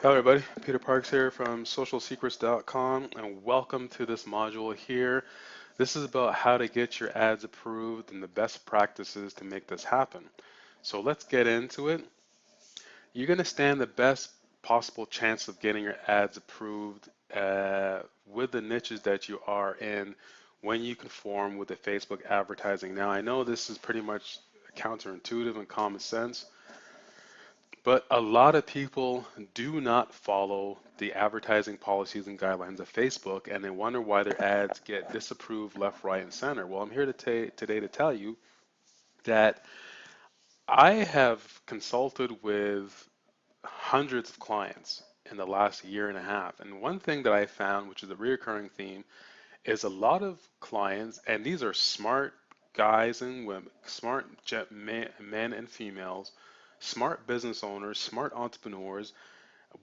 Hello everybody, Peter Parks here from socialsecrets.com and welcome to this module here. This is about how to get your ads approved and the best practices to make this happen. So let's get into it. You're going to stand the best possible chance of getting your ads approved with the niches that you are in when you conform with the Facebook advertising. Now I know this is pretty much counterintuitive and common sense, but a lot of people do not follow the advertising policies and guidelines of Facebook, and they wonder why their ads get disapproved left, right, and center. Well, I'm here today to tell you that I have consulted with hundreds of clients in the last year and a half. And one thing that I found, which is a recurring theme, is a lot of clients, and these are smart guys and women, smart men and females, smart business owners, smart entrepreneurs.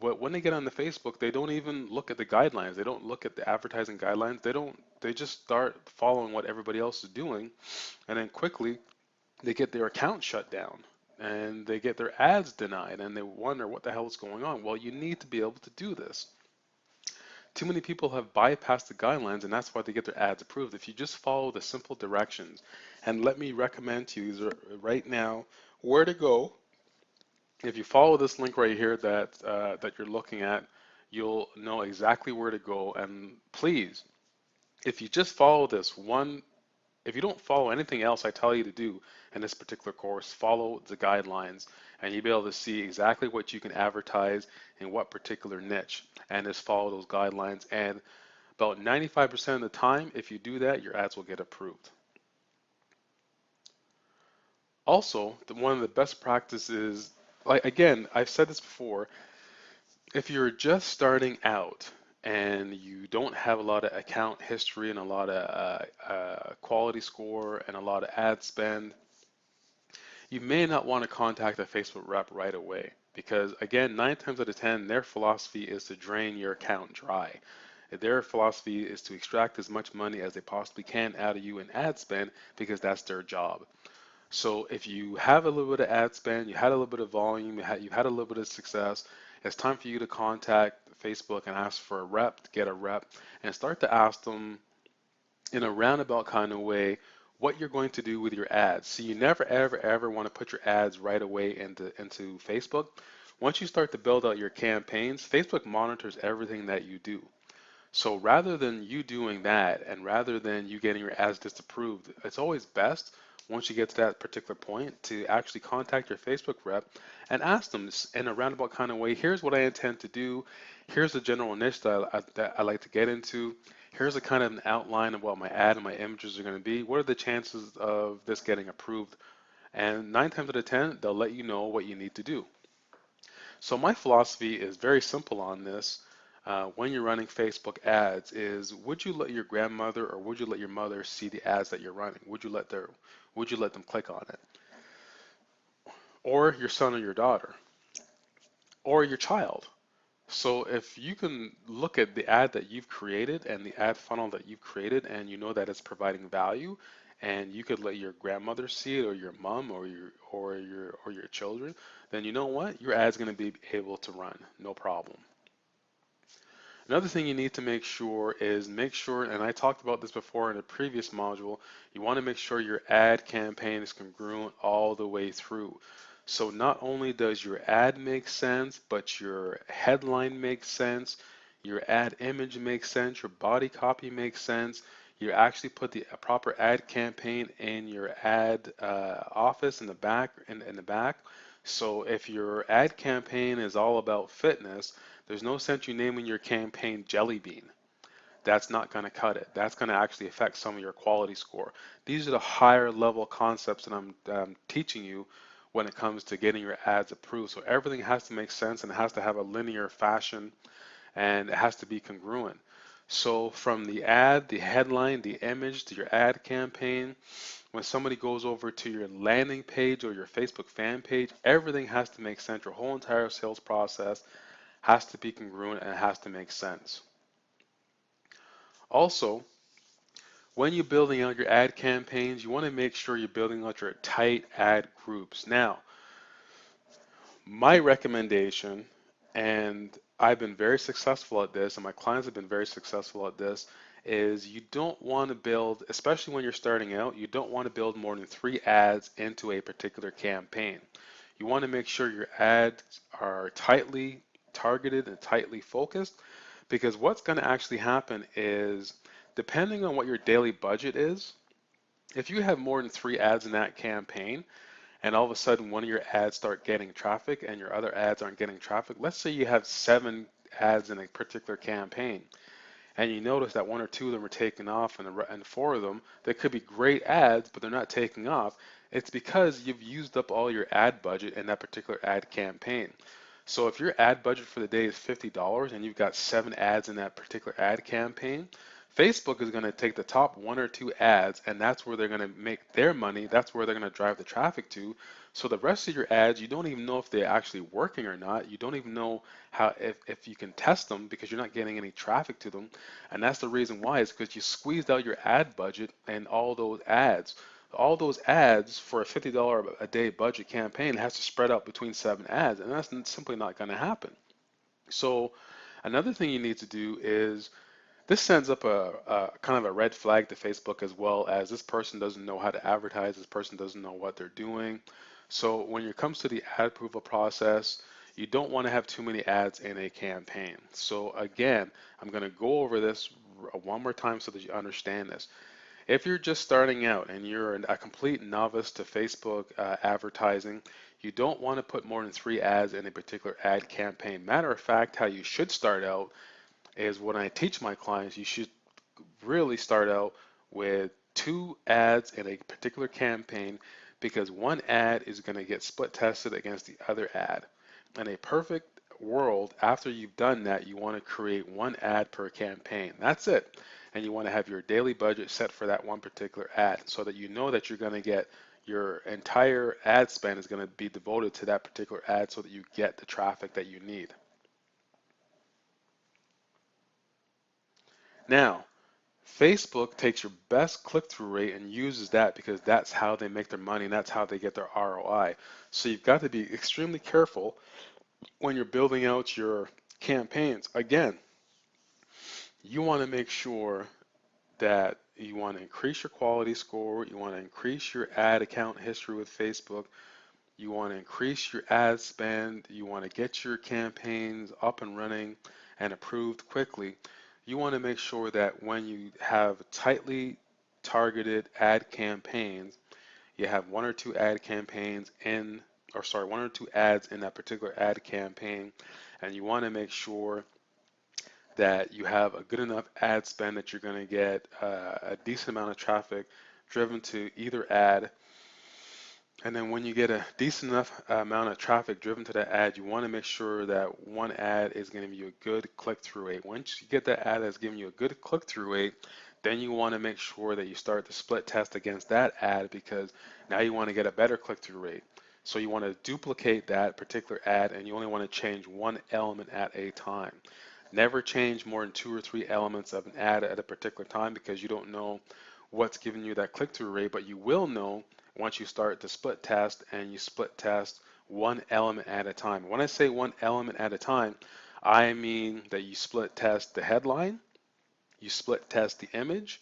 But when they get on the Facebook, they don't even look at the guidelines. They don't look at the advertising guidelines. They don't. They just start following what everybody else is doing, and then quickly they get their account shut down and they get their ads denied, and they wonder what the hell is going on. Well, you need to be able to do this. Too many people have bypassed the guidelines, and that's why they get their ads approved. If you just follow the simple directions, and let me recommend to you right now where to go. If you follow this link right here that you're looking at, you'll know exactly where to go. And please, if you just follow this one, if you don't follow anything else I tell you to do in this particular course, follow the guidelines, and you'll be able to see exactly what you can advertise in what particular niche, and just follow those guidelines. And about 95% of the time, if you do that, your ads will get approved. Also, one of the best practices, like again, I've said this before, if you're just starting out and you don't have a lot of account history and a lot of quality score and a lot of ad spend, you may not want to contact a Facebook rep right away because, again, 9 times out of 10, their philosophy is to drain your account dry. Their philosophy is to extract as much money as they possibly can out of you in ad spend because that's their job. So if you have a little bit of ad spend, you had a little bit of volume, you had a little bit of success, it's time for you to contact Facebook and ask for a rep, to get a rep, and start to ask them in a roundabout kind of way what you're going to do with your ads. So you never ever ever want to put your ads right away into Facebook. Once you start to build out your campaigns, Facebook monitors everything that you do. So rather than you doing that and rather than you getting your ads disapproved, it's always best once you get to that particular point to actually contact your Facebook rep and ask them in a roundabout kind of way, here's what I intend to do, here's the general niche that I like to get into, here's a kind of an outline of what my ad and my images are going to be, what are the chances of this getting approved? And 9 times out of 10, they'll let you know what you need to do. So my philosophy is very simple on this. When you're running Facebook ads, is would you let your grandmother or would you let your mother see the ads that you're running? Would you let them click on it? Or your son or your daughter, or your child? So if you can look at the ad that you've created and the ad funnel that you've created and you know that it's providing value and you could let your grandmother see it or your mom or your children, then you know what? Your ad's going to be able to run, no problem. Another thing you need to make sure, and I talked about this before in a previous module, you want to make sure your ad campaign is congruent all the way through. So not only does your ad make sense, but your headline makes sense, your ad image makes sense, your body copy makes sense. You actually put the proper ad campaign in your ad office in the back. So if your ad campaign is all about fitness, there's no sense you naming your campaign Jelly Bean. That's not going to cut it. That's going to actually affect some of your quality score. These are the higher level concepts that I'm teaching you when it comes to getting your ads approved. So everything has to make sense and it has to have a linear fashion and it has to be congruent. So from the ad, the headline, the image to your ad campaign, when somebody goes over to your landing page or your Facebook fan page, everything has to make sense. Your whole entire sales process has to be congruent and it has to make sense. Also, when you're building out your ad campaigns, you want to make sure you're building out your tight ad groups. Now, my recommendation, and I've been very successful at this, and my clients have been very successful at this, is you don't want to build, especially when you're starting out, you don't want to build more than 3 ads into a particular campaign. You want to make sure your ads are tightly targeted and tightly focused, because what's going to actually happen is, depending on what your daily budget is, if you have more than 3 ads in that campaign, and all of a sudden one of your ads start getting traffic and your other ads aren't getting traffic, let's say you have 7 ads in a particular campaign, and you notice that 1 or 2 of them are taking off, and, and 4 of them, they could be great ads, but they're not taking off. It's because you've used up all your ad budget in that particular ad campaign. So if your ad budget for the day is $50 and you've got 7 ads in that particular ad campaign, Facebook is going to take the top 1 or 2 ads, and that's where they're going to make their money. That's where they're going to drive the traffic to. So the rest of your ads, you don't even know if they're actually working or not. You don't even know how, if you can test them, because you're not getting any traffic to them. And that's the reason why, is because you squeezed out your ad budget and all those ads. All those ads for a $50 a day budget campaign has to spread out between 7 ads, and that's simply not going to happen. So another thing you need to do is, this sends up a kind of a red flag to Facebook, as well as this person doesn't know how to advertise, this person doesn't know what they're doing. So when it comes to the ad approval process, you don't want to have too many ads in a campaign. So again, I'm going to go over this one more time so that you understand this. If you're just starting out and you're a complete novice to Facebook advertising, you don't want to put more than 3 ads in a particular ad campaign. Matter of fact, how you should start out is, when I teach my clients, you should really start out with 2 ads in a particular campaign, because one ad is going to get split tested against the other ad. In a perfect world, after you've done that, you want to create 1 ad per campaign. That's it. And you want to have your daily budget set for that one particular ad, so that you know that you're going to get your entire ad spend is going to be devoted to that particular ad, so that you get the traffic that you need. Now, Facebook takes your best click-through rate and uses that, because that's how they make their money and that's how they get their ROI. So you've got to be extremely careful when you're building out your campaigns. Again, you want to make sure that you want to increase your quality score, you want to increase your ad account history with Facebook, you want to increase your ad spend, you want to get your campaigns up and running and approved quickly. You want to make sure that when you have tightly targeted ad campaigns, you have 1 or 2 ad campaigns in, or sorry, 1 or 2 ads in that particular ad campaign, and you want to make sure that you have a good enough ad spend that you're going to get a decent amount of traffic driven to either ad. And then when you get a decent enough amount of traffic driven to that ad, you want to make sure that one ad is going to give you a good click-through rate. Once you get that ad that's giving you a good click-through rate, then you want to make sure that you start the split test against that ad, because now you want to get a better click-through rate. So you want to duplicate that particular ad, and you only want to change one element at a time. Never change more than 2 or 3 elements of an ad at a particular time, because you don't know what's giving you that click-through rate, but you will know once you start to split test, and you split test one element at a time. When I say one element at a time, I mean that you split test the headline, you split test the image,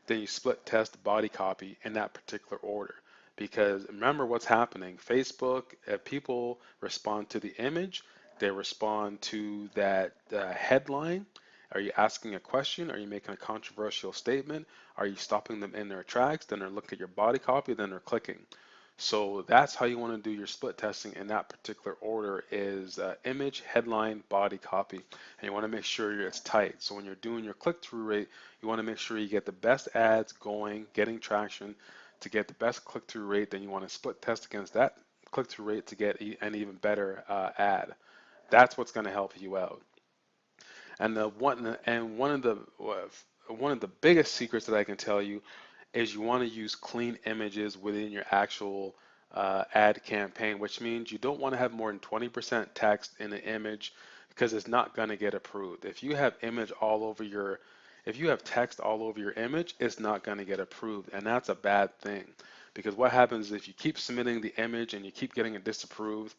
then you split test the body copy in that particular order. Because remember what's happening. Facebook, if people respond to the image, they respond to that headline. Are you asking a question? Are you making a controversial statement? Are you stopping them in their tracks? Then they're looking at your body copy, then they're clicking. So that's how you want to do your split testing in that particular order, is image, headline, body copy. And you want to make sure it's tight. So when you're doing your click-through rate, you want to make sure you get the best ads going, getting traction to get the best click-through rate. Then you want to split test against that click-through rate to get an even better ad. That's what's going to help you out. And one of the biggest secrets that I can tell you is, you want to use clean images within your actual ad campaign, which means you don't want to have more than 20% text in an image, because it's not going to get approved. If you have text all over your image, it's not going to get approved, and that's a bad thing. Because what happens is, if you keep submitting the image and you keep getting it disapproved,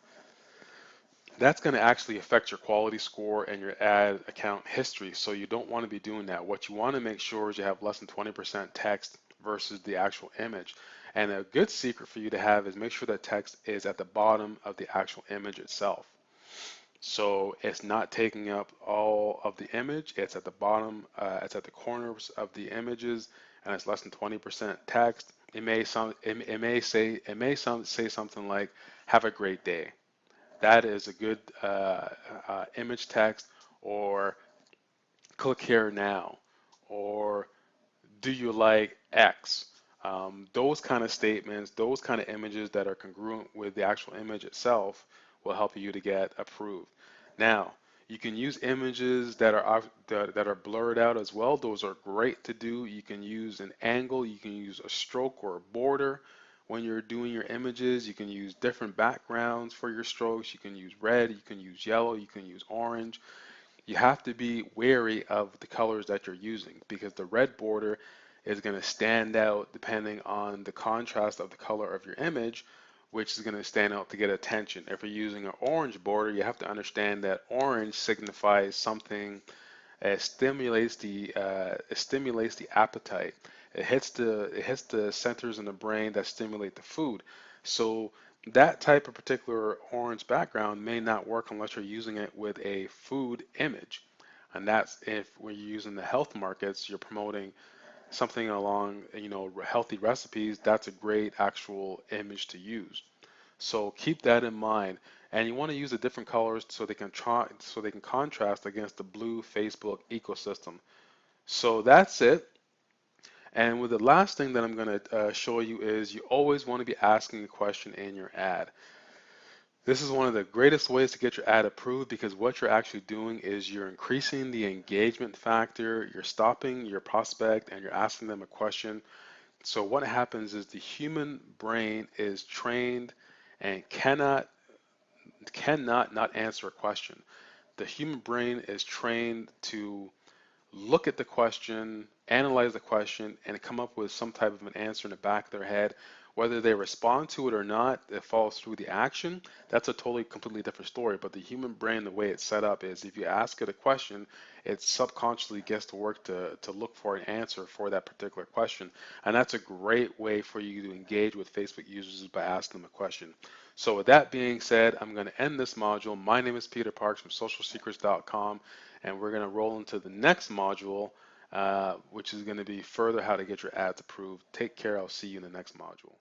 that's going to actually affect your quality score and your ad account history. So you don't want to be doing that. What you want to make sure is you have less than 20% text versus the actual image. And a good secret for you to have is make sure that text is at the bottom of the actual image itself. So it's not taking up all of the image. It's at the bottom, it's at the corners of the images, and it's less than 20% text. It may say something like "Have a great day." That is a good image text, or "Click here now," or "Do you like X?" Those kind of statements, those kind of images that are congruent with the actual image itself will help you to get approved. Now, you can use images that are blurred out as well. Those are great to do. You can use an angle, you can use a stroke or a border when you're doing your images. You can use different backgrounds for your strokes. You can use red, you can use yellow, you can use orange. You have to be wary of the colors that you're using because the red border is going to stand out depending on the contrast of the color of your image, which is going to stand out to get attention. If you're using an orange border, you have to understand that orange signifies something. It stimulates the appetite. It hits the centers in the brain that stimulate the food. So that type of particular orange background may not work unless you're using it with a food image. And that's if when you're using the health markets, you're promoting something along, healthy recipes. That's a great actual image to use. So keep that in mind. And you want to use the different colors so they can contrast against the blue Facebook ecosystem. So that's it. And with the last thing that I'm going to show you is you always want to be asking a question in your ad. This is one of the greatest ways to get your ad approved because what you're actually doing is you're increasing the engagement factor, you're stopping your prospect and you're asking them a question. So what happens is the human brain is trained and cannot not answer a question. The human brain is trained to look at the question, analyze the question, and come up with some type of an answer in the back of their head. Whether they respond to it or not, it falls through the action. That's a totally, completely different story. But the human brain, the way it's set up is if you ask it a question, it subconsciously gets to work to look for an answer for that particular question. And that's a great way for you to engage with Facebook users is by asking them a question. So with that being said, I'm going to end this module. My name is Peter Parks from socialsecrets.com, and we're going to roll into the next module, which is going to be further how to get your ads approved. Take care. I'll see you in the next module.